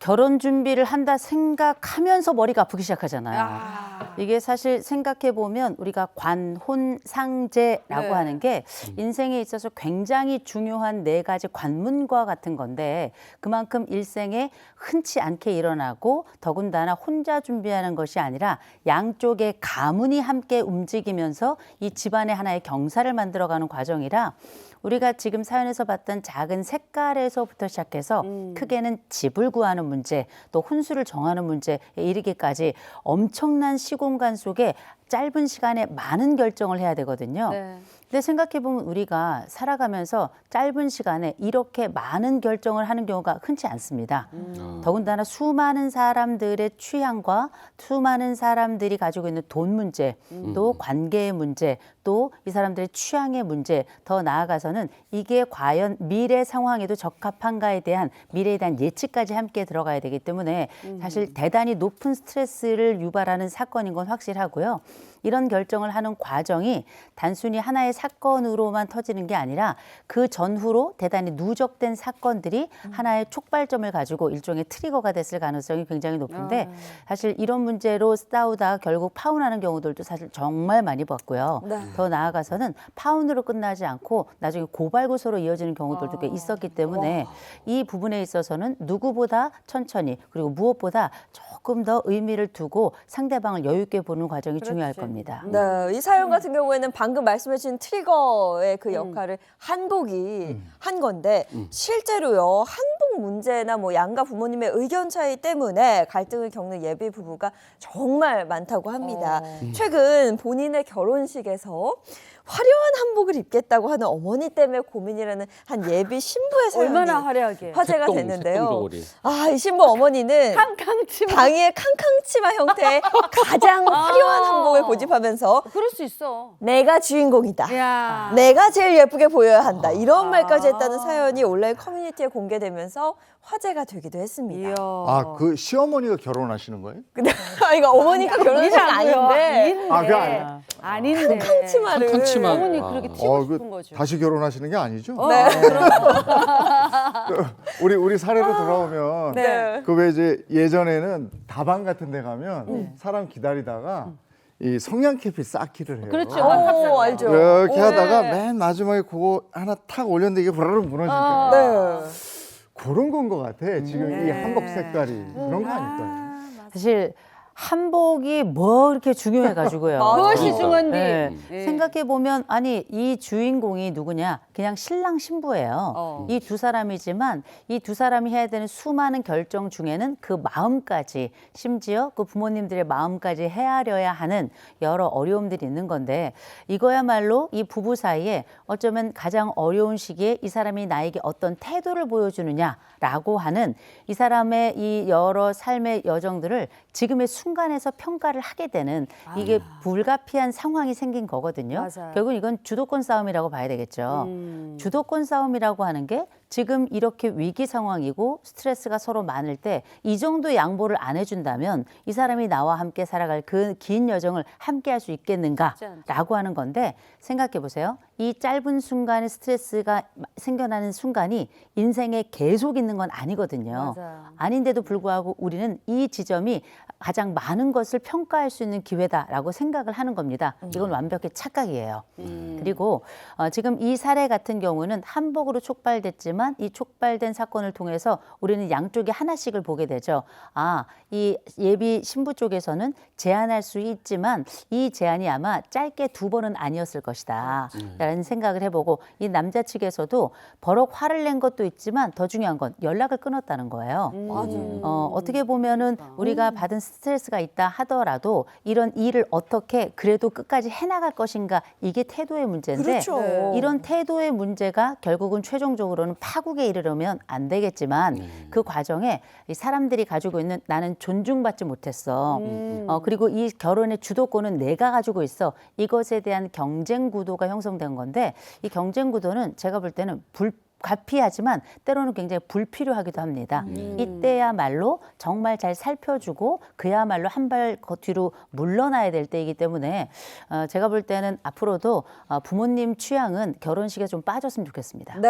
결혼 준비를 한다 생각하면서 머리가 아프기 시작하잖아요. 이게 사실 생각해보면 우리가 관혼상제라고 네. 하는 게 인생에 있어서 굉장히 중요한 4가지 관문과 같은 건데 그만큼 일생에 흔치 않게 일어나고 더군다나 혼자 준비하는 것이 아니라 양쪽의 가문이 함께 움직이면서 이 집안의 하나의 경사를 만들어가는 과정이라 우리가 지금 사연에서 봤던 작은 색깔에서부터 시작해서 크게는 집을 구하는 문제, 또 혼수를 정하는 문제에 이르기까지 엄청난 시공간 속에 짧은 시간에 많은 결정을 해야 되거든요. 네. 근데 생각해보면 우리가 살아가면서 짧은 시간에 이렇게 많은 결정을 하는 경우가 흔치 않습니다. 더군다나 수많은 사람들의 취향과 수많은 사람들이 가지고 있는 돈 문제, 또 관계의 문제, 또 이 사람들의 취향의 문제, 더 나아가서는 이게 과연 미래 상황에도 적합한가에 대한 미래에 대한 예측까지 함께 들어가야 되기 때문에 사실 대단히 높은 스트레스를 유발하는 사건인 건 확실하고요. 이런 결정을 하는 과정이 단순히 하나의 사건으로만 터지는 게 아니라 그 전후로 대단히 누적된 사건들이 하나의 촉발점을 가지고 일종의 트리거가 됐을 가능성이 굉장히 높은데 사실 이런 문제로 싸우다가 결국 파혼하는 경우들도 사실 정말 많이 봤고요. 네. 더 나아가서는 파혼으로 끝나지 않고 나중에 고발고소로 이어지는 경우들도 꽤 있었기 때문에 이 부분에 있어서는 누구보다 천천히 그리고 무엇보다 조금 더 의미를 두고 상대방을 여유 있게 보는 과정이 중요할 겁니다. 네, 이 사연 같은 경우에는 방금 말씀해주신 트리거의 그 역할을 한복이 한 건데 실제로요 한복 문제나 뭐 양가 부모님의 의견 차이 때문에 갈등을 겪는 예비 부부가 정말 많다고 합니다. 최근 본인의 결혼식에서 화려한 한복을 입겠다고 하는 어머니 때문에 고민이라는 한 예비 신부의 사연이 얼마나 화려하게. 화제가 색동, 됐는데요. 색동저고리. 아, 이 신부 어머니는 캉캉치마. 방위의 캉캉치마 형태의 가장 화려한 한복을 고집하면서 그럴 수 있어. 내가 주인공이다. 야. 내가 제일 예쁘게 보여야 한다. 이런 말까지 했다는 사연이 온라인 커뮤니티에 공개되면서 화제가 되기도 했습니다. 이야. 아, 그 시어머니가 결혼하시는 거예요? 근데 이거 어머니가 결혼식 아닌데 아, 그게 아니야. 아닌데. 캉캉치마를 캉캉치마. 어머니 아. 그렇게 튀고 싶은 거죠. 다시 결혼하시는 게 아니죠? 네. 우리 사례로 돌아오면 네. 그 왜 이제 예전에는 다방 같은 데 가면 사람 기다리다가 이 성냥캡이 쌓기를 해요. 그렇죠. 오, 알죠. 이렇게 오, 하다가 네. 맨 마지막에 그거 하나 탁 올렸는데 이게 부라르 무너질 때 네. 그런 건 것 같아. 지금 이 한복 색깔이 그런 거 아닐까요? 사실 한복이 뭐 이렇게 중요해가지고요. 맞아. 그것이 그러니까. 중요한데. 네. 생각해보면 아니 이 주인공이 누구냐 그냥 신랑 신부예요. 이 두 사람이지만 이 두 사람이 해야 되는 수많은 결정 중에는 그 마음까지 심지어 그 부모님들의 마음까지 헤아려야 하는 여러 어려움들이 있는 건데 이거야말로 이 부부 사이에 어쩌면 가장 어려운 시기에 이 사람이 나에게 어떤 태도를 보여주느냐라고 하는 이 사람의 이 여러 삶의 여정들을 지금의 순간에서 평가를 하게 되는 이게 불가피한 상황이 생긴 거거든요. 맞아요. 결국 이건 주도권 싸움이라고 봐야 되겠죠. 주도권 싸움이라고 하는 게 지금 이렇게 위기 상황이고 스트레스가 서로 많을 때 이 정도 양보를 안 해준다면 이 사람이 나와 함께 살아갈 그 긴 여정을 함께 할 수 있겠는가라고 하는 건데 생각해 보세요. 이 짧은 순간에 스트레스가 생겨나는 순간이 인생에 계속 있는 건 아니거든요. 맞아요. 아닌데도 불구하고 우리는 이 지점이 가장 많은 것을 평가할 수 있는 기회다라고 생각을 하는 겁니다. 이건 완벽히 착각이에요. 그리고 지금 이 사례 같은 경우는 한복으로 촉발됐지만 이 촉발된 사건을 통해서 우리는 양쪽에 하나씩을 보게 되죠. 아, 이 예비 신부 쪽에서는 제안할 수 있지만 이 제안이 아마 짧게 2번은 아니었을 것이다 라는 생각을 해보고 이 남자 측에서도 버럭 화를 낸 것도 있지만 더 중요한 건 연락을 끊었다는 거예요. 어떻게 보면은 우리가 받은 스트레스가 있다 하더라도 이런 일을 어떻게 그래도 끝까지 해나갈 것인가 이게 태도의 문제인데 그렇죠. 이런 태도의 문제가 결국은 최종적으로는 파국에 이르려면 안 되겠지만 그 과정에 이 사람들이 가지고 있는 나는 존중받지 못했어. 그리고 이 결혼의 주도권은 내가 가지고 있어. 이것에 대한 경쟁 구도가 형성된 건데 이 경쟁 구도는 제가 볼 때는 불가피하지만 때로는 굉장히 불필요하기도 합니다. 이때야말로 정말 잘 살펴주고 그야말로 한 발 뒤로 물러나야 될 때이기 때문에 제가 볼 때는 앞으로도 부모님 취향은 결혼식에 좀 빠졌으면 좋겠습니다. 네.